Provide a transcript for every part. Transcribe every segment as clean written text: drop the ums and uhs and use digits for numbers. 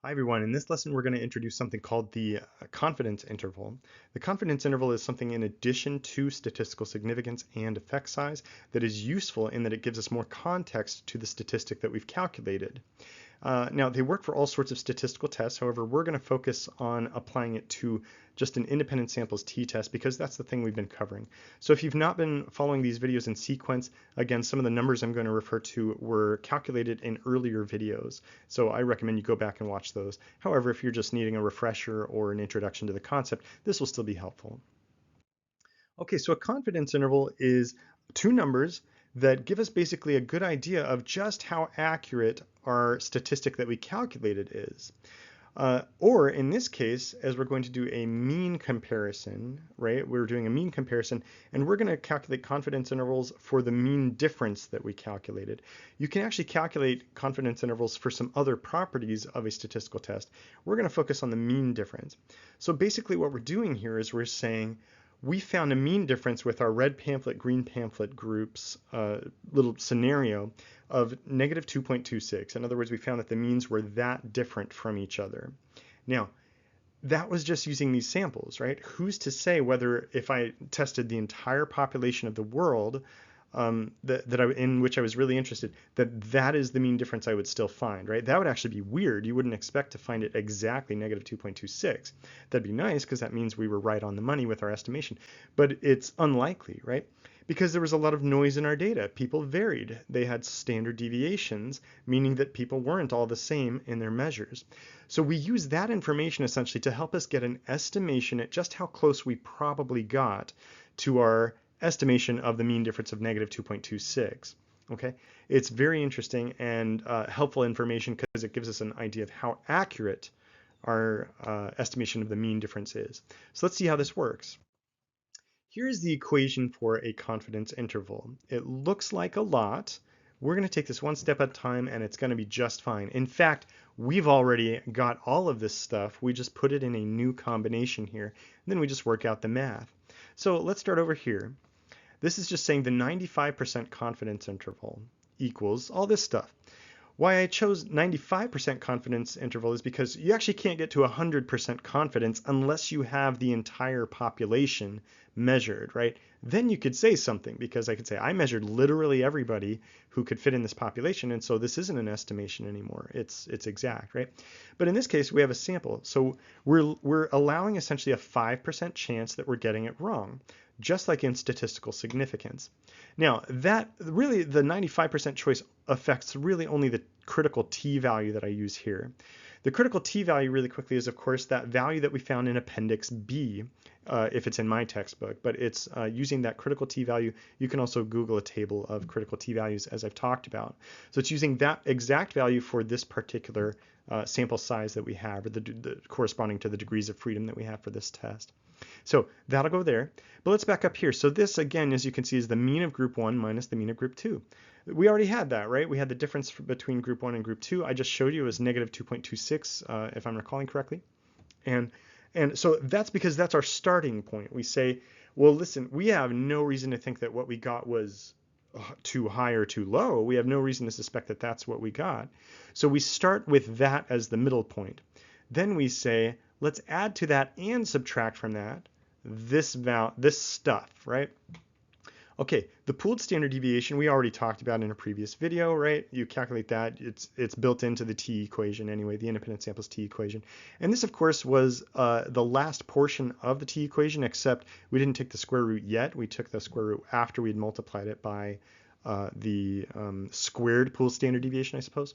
Hi everyone, in this lesson we're going to introduce something called the confidence interval. The confidence interval is something in addition to statistical significance and effect size that is useful in that it gives us more context to the statistic that we've calculated. Now, they work for all sorts of statistical tests. However, we're going to focus on applying it to just an independent samples t-test because that's the thing we've been covering. So if you've not been following these videos in sequence, again, some of the numbers I'm going to refer to were calculated in earlier videos. So I recommend you go back and watch those. However, if you're just needing a refresher or an introduction to the concept, this will still be helpful. Okay, so a confidence interval is two numbers that give us basically a good idea of just how accurate our statistic that we calculated is. Or in this case, as we're going to do a mean comparison, right? We're doing a mean comparison, and we're going to calculate confidence intervals for the mean difference that we calculated. You can actually calculate confidence intervals for some other properties of a statistical test. We're going to focus on the mean difference. So basically what we're doing here is we're saying, we found a mean difference with our red pamphlet, green pamphlet groups little scenario of negative 2.26. In other words, we found that the means were that different from each other. Now, that was just using these samples, right? Who's to say whether if I tested the entire population of the world in which I was really interested, that is the mean difference I would still find, right? That would actually be weird. You wouldn't expect to find it exactly negative 2.26. That'd be nice because that means we were right on the money with our estimation, but it's unlikely, right? Because there was a lot of noise in our data. People varied. They had standard deviations, meaning that people weren't all the same in their measures. So we use that information essentially to help us get an estimation at just how close we probably got to our estimation of the mean difference of negative 2.26. Okay, it's very interesting and helpful information because it gives us an idea of how accurate our estimation of the mean difference is. So let's see how this works. Here's the equation for a confidence interval. It looks like a lot. We're going to take this one step at a time and it's going to be just fine. In fact, we've already got all of this stuff. We just put it in a new combination here, and then we just work out the math. So let's start over here. This is just saying the 95% confidence interval equals all this stuff. Why I chose 95% confidence interval is because you actually can't get to 100% confidence unless you have the entire population measured, right? Then you could say something because I could say I measured literally everybody who could fit in this population, and so this isn't an estimation anymore. It's exact, right? But in this case, we have a sample, so we're allowing essentially a 5% chance that we're getting it wrong, just like in statistical significance. Now, that really, the 95% choice affects really only the critical t-value that I use here. The critical t-value really quickly is, of course, that value that we found in Appendix B, if it's in my textbook, but it's using that critical t-value. You can also Google a table of critical t-values as I've talked about. So it's using that exact value for this particular sample size that we have, or the corresponding to the degrees of freedom that we have for this test. So that'll go there. But let's back up here. So this, again, as you can see, is the mean of group 1 minus the mean of group 2. We already had that, right? We had the difference between group 1 and group 2. I just showed you as negative 2.26, if I'm recalling correctly. And so that's because that's our starting point. We say, well, listen, we have no reason to think that what we got was too high or too low. We have no reason to suspect that that's what we got. So we start with that as the middle point. Then we say, let's add to that and subtract from that this stuff, right? Okay, the pooled standard deviation we already talked about in a previous video, right? You calculate that. It's built into the t equation anyway, the independent samples t equation. And this, of course, was the last portion of the t equation, except we didn't take the square root yet. We took the square root after we had multiplied it by the squared pooled standard deviation, I suppose.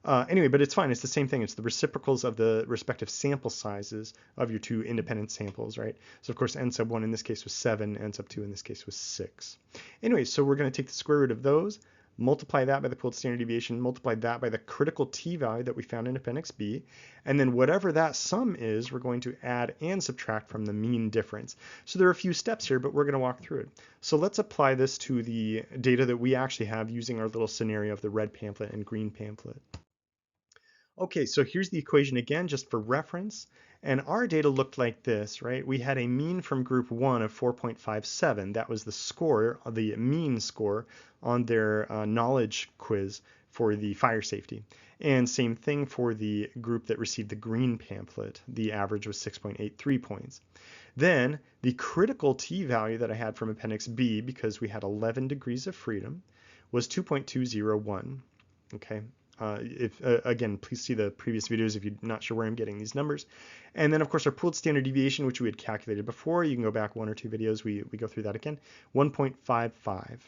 Anyway, but it's fine. It's the same thing. It's the reciprocals of the respective sample sizes of your two independent samples, right? So of course, n sub 1 in this case was 7, n sub 2 in this case was 6. Anyway, so we're going to take the square root of those, multiply that by the pooled standard deviation, multiply that by the critical t-value that we found in Appendix B, and then whatever that sum is, we're going to add and subtract from the mean difference. So there are a few steps here, but we're going to walk through it. So let's apply this to the data that we actually have using our little scenario of the red pamphlet and green pamphlet. Okay, so here's the equation again, just for reference. And our data looked like this, right? We had a mean from group 1 of 4.57. That was the score, the mean score on their knowledge quiz for the fire safety. And same thing for the group that received the green pamphlet. The average was 6.83 points. Then the critical t-value that I had from Appendix B, because we had 11 degrees of freedom, was 2.201. Okay. Again, please see the previous videos if you're not sure where I'm getting these numbers. And then, of course, our pooled standard deviation, which we had calculated before. You can go back 1 or 2 videos. We go through that again. 1.55.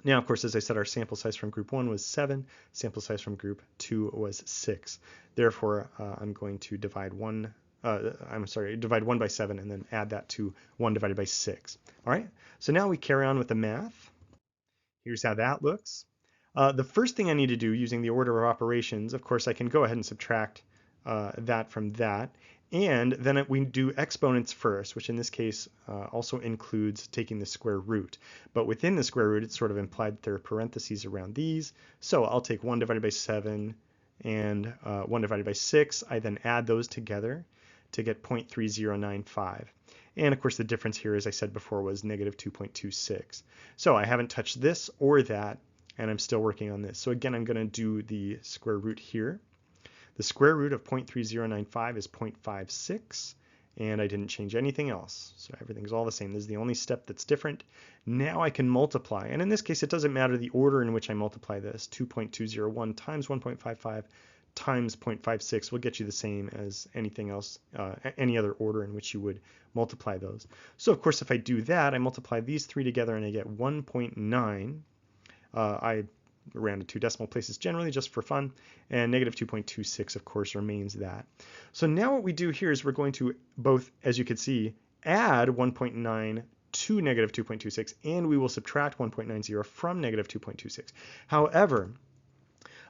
Now, of course, as I said, our sample size from group 1 was 7. Sample size from group 2 was 6. Therefore, I'm going to divide 1 by 7 and then add that to 1 divided by 6. All right, so now we carry on with the math. Here's how that looks. The first thing I need to do using the order of operations, of course, I can go ahead and subtract that from that. And then we do exponents first, which in this case also includes taking the square root. But within the square root, it's sort of implied that there are parentheses around these. So I'll take 1 divided by 7 and 1 divided by 6. I then add those together to get 0.3095. And of course, the difference here, as I said before, was negative 2.26. So I haven't touched this or that, and I'm still working on this. So again, I'm going to do the square root here. The square root of 0.3095 is 0.56, and I didn't change anything else. So everything's all the same. This is the only step that's different. Now I can multiply, and in this case, it doesn't matter the order in which I multiply this. 2.201 times 1.55 times 0.56 will get you the same as anything else, any other order in which you would multiply those. So of course, if I do that, I multiply these three together and I get 1.9. I rounded 2 decimal places generally just for fun, and negative 2.26 of course remains that. So now what we do here is we're going to both, as you can see, add 1.9 to negative 2.26, and we will subtract 1.90 from negative 2.26. However,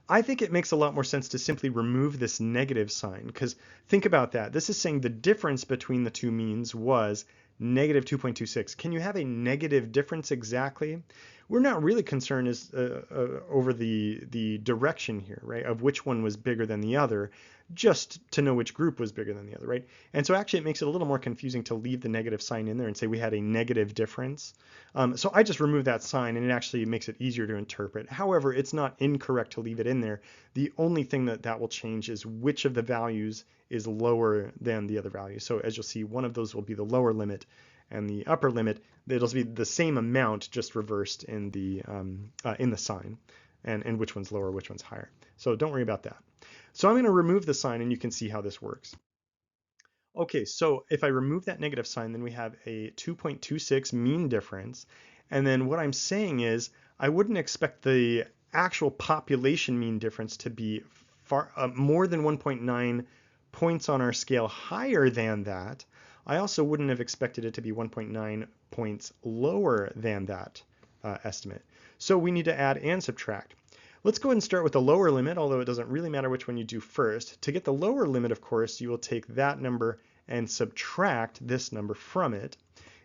I think it makes a lot more sense to simply remove this negative sign, because think about that. This is saying the difference between the two means was negative 2.26. Can you have a negative difference exactly? We're not really concerned over the direction here, right, of which one was bigger than the other, just to know which group was bigger than the other, right? And so actually it makes it a little more confusing to leave the negative sign in there and say we had a negative difference. So I just removed that sign, and it actually makes it easier to interpret. However, it's not incorrect to leave it in there. The only thing that will change is which of the values is lower than the other value. So as you'll see, one of those will be the lower limit, and the upper limit, it'll be the same amount, just reversed in the sign, and which one's lower, which one's higher. So don't worry about that. So I'm going to remove the sign, and you can see how this works. Okay, so if I remove that negative sign, then we have a 2.26 mean difference. And then what I'm saying is I wouldn't expect the actual population mean difference to be far more than 1.9 points on our scale higher than that. I also wouldn't have expected it to be 1.9 points lower than that estimate. So we need to add and subtract. Let's go ahead and start with the lower limit, although it doesn't really matter which one you do first. To get the lower limit, of course, you will take that number and subtract this number from it.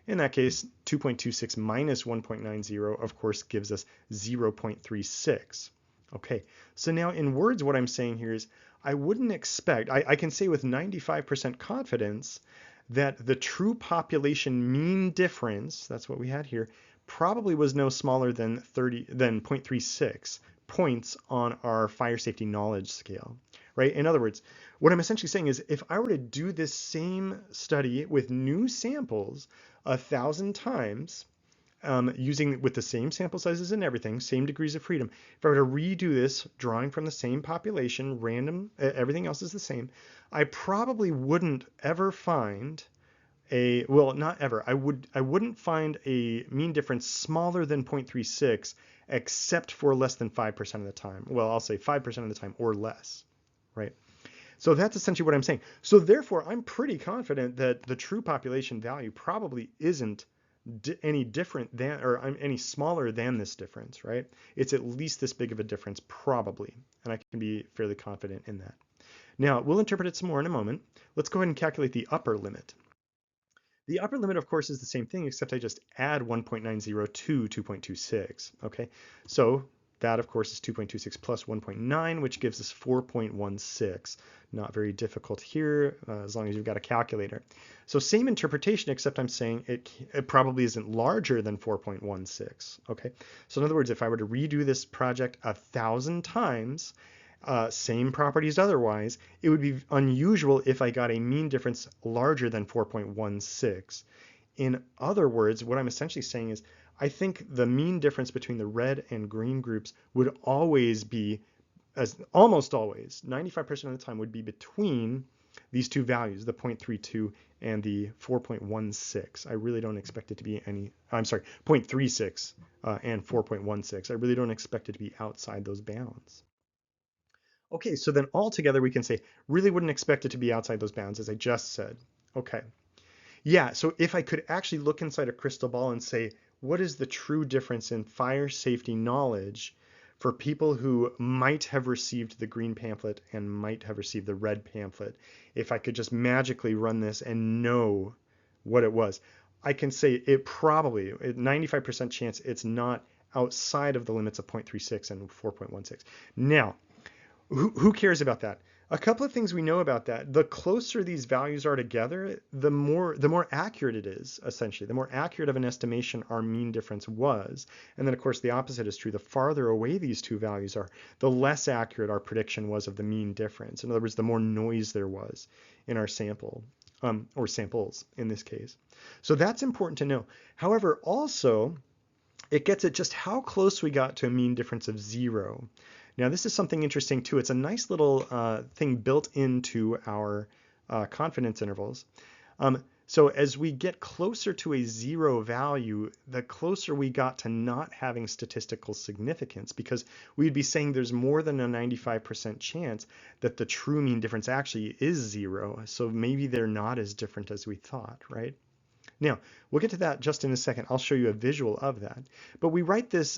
In that case, 2.26 minus 1.90, of course, gives us 0.36. Okay, so now in words, what I'm saying here is I wouldn't expect, I can say with 95% confidence that the true population mean difference, that's what we had here, probably was no smaller than 0.36 points on our fire safety knowledge scale, right? In other words, what I'm essentially saying is if I were to do this same study with new samples 1,000 times, with the same sample sizes and everything, same degrees of freedom, if I were to redo this, drawing from the same population, random, everything else is the same, I probably wouldn't ever find not ever, I wouldn't find a mean difference smaller than 0.36 except for less than 5% of the time. Well, I'll say 5% of the time or less, right? So that's essentially what I'm saying. So therefore, I'm pretty confident that the true population value probably isn't any different than, or any smaller than this difference, right? It's at least this big of a difference, probably, and I can be fairly confident in that. Now, we'll interpret it some more in a moment. Let's go ahead and calculate the upper limit. The upper limit, of course, is the same thing, except I just add 1.90 to 2.26, okay? So that, of course, is 2.26 plus 1.9, which gives us 4.16. Not very difficult here, as long as you've got a calculator. So same interpretation, except I'm saying it probably isn't larger than 4.16. Okay, so in other words, if I were to redo this project 1,000 times, same properties otherwise, it would be unusual if I got a mean difference larger than 4.16. In other words, what I'm essentially saying is I think the mean difference between the red and green groups would always be, as almost always, 95% of the time would be between these two values, the 0.32 and the 4.16. I really don't expect it to be any, I'm sorry, 0.36 and 4.16. I really don't expect it to be outside those bounds. Okay, so then altogether we can say really wouldn't expect it to be outside those bounds, as I just said. Okay. Yeah, so if I could actually look inside a crystal ball and say, what is the true difference in fire safety knowledge for people who might have received the green pamphlet and might have received the red pamphlet? If I could just magically run this and know what it was, I can say it probably, 95% chance it's not outside of the limits of 0.36 and 4.16. Now, who cares about that? A couple of things we know about that. The closer these values are together, the more accurate it is, essentially. The more accurate of an estimation our mean difference was. And then, of course, the opposite is true. The farther away these two values are, the less accurate our prediction was of the mean difference. In other words, the more noise there was in our sample, or samples in this case. So that's important to know. However, also, it gets at just how close we got to a mean difference of 0. Now, this is something interesting too. It's a nice little thing built into our confidence intervals. So as we get closer to a 0 value, the closer we got to not having statistical significance, because we'd be saying there's more than a 95% chance that the true mean difference actually is 0. So maybe they're not as different as we thought, right? Now, we'll get to that just in a second. I'll show you a visual of that. But we write this,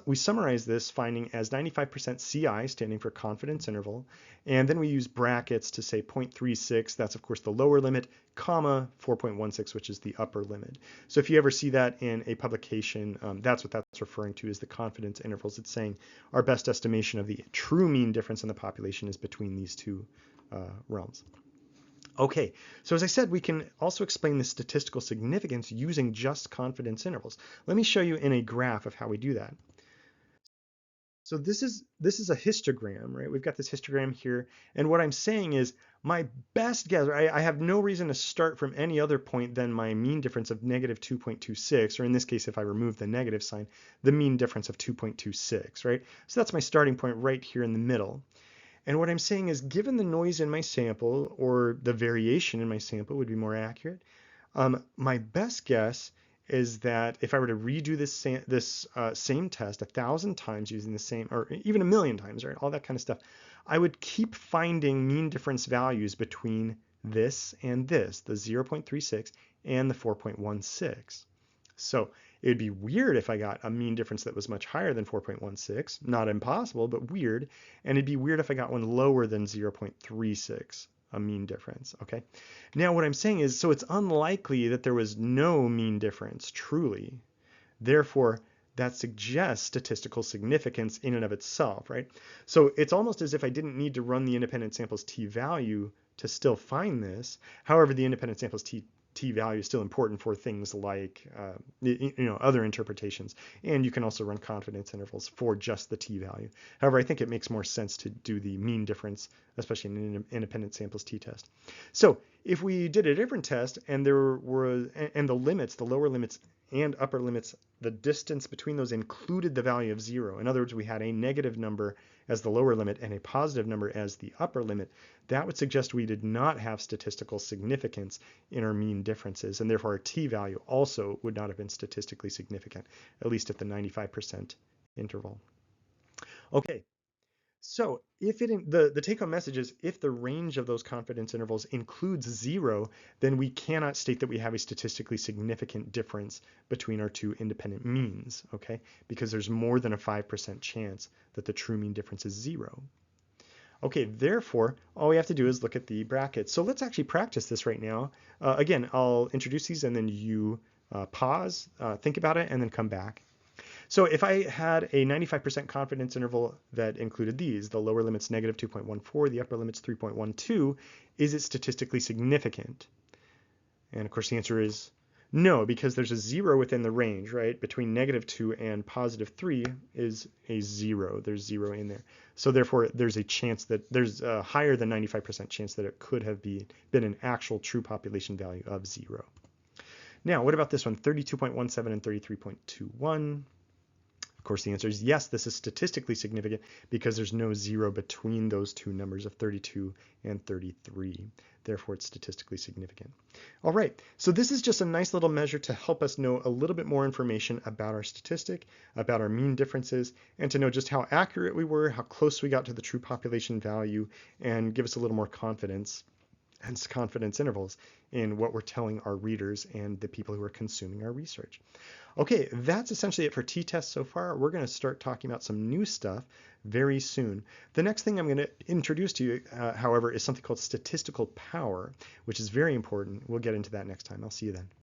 we summarize this finding as 95% CI, standing for confidence interval, and then we use brackets to say 0.36, that's of course the lower limit, comma 4.16, which is the upper limit. So if you ever see that in a publication, that's what that's referring to as the confidence intervals. It's saying our best estimation of the true mean difference in the population is between these two realms. Okay, so as I said, we can also explain the statistical significance using just confidence intervals. Let me show you in a graph of how we do that. So this is a histogram, right? We've got this histogram here, and what I'm saying is my best guess, I have no reason to start from any other point than my mean difference of negative 2.26, or in this case, if I remove the negative sign, the mean difference of 2.26, right? So that's my starting point right here in the middle. And what I'm saying is, given the noise in my sample, or the variation in my sample would be more accurate, my best guess is that if I were to redo this same test 1,000 times using the same, or even 1,000,000 times, right, all that kind of stuff, I would keep finding mean difference values between this and this, the 0.36 and the 4.16. So it'd be weird if I got a mean difference that was much higher than 4.16, not impossible, but weird. And it'd be weird if I got one lower than 0.36, a mean difference, okay? Now what I'm saying is, so it's unlikely that there was no mean difference, truly. Therefore, that suggests statistical significance in and of itself, right? So it's almost as if I didn't need to run the independent sample's t-value to still find this. However, the independent sample's t-value is still important for things like other interpretations, and you can also run confidence intervals for just the t-value. However, I think it makes more sense to do the mean difference, especially in an independent samples t-test. So if we did a different test and there were the limits, the lower limits and upper limits, the distance between those included the value of 0. In other words, we had a negative number as the lower limit and a positive number as the upper limit. That would suggest we did not have statistical significance in our mean differences, and therefore our t-value also would not have been statistically significant, at least at the 95% interval. Okay. So if the take-home message is, if the range of those confidence intervals includes 0, then we cannot state that we have a statistically significant difference between our two independent means, okay? Because there's more than a 5% chance that the true mean difference is 0. Okay, therefore, all we have to do is look at the brackets. So let's actually practice this right now. Again, I'll introduce these and then you pause, think about it, and then come back. So if I had a 95% confidence interval that included these, the lower limit's negative 2.14, the upper limit's 3.12, is it statistically significant? And of course the answer is no, because there's a 0 within the range, right? Between -2 and +3 is a 0. There's 0 in there. So therefore, there's a chance that there's a higher than 95% chance that it could have been an actual true population value of 0. Now, what about this one? 32.17 and 33.21. Of course, the answer is yes, this is statistically significant because there's no 0 between those two numbers of 32 and 33. Therefore, it's statistically significant. All right, so this is just a nice little measure to help us know a little bit more information about our statistic, about our mean differences, and to know just how accurate we were, how close we got to the true population value, and give us a little more confidence, hence confidence intervals, in what we're telling our readers and the people who are consuming our research. Okay, that's essentially it for t-tests so far. We're going to start talking about some new stuff very soon. The next thing I'm going to introduce to you, however, is something called statistical power, which is very important. We'll get into that next time. I'll see you then.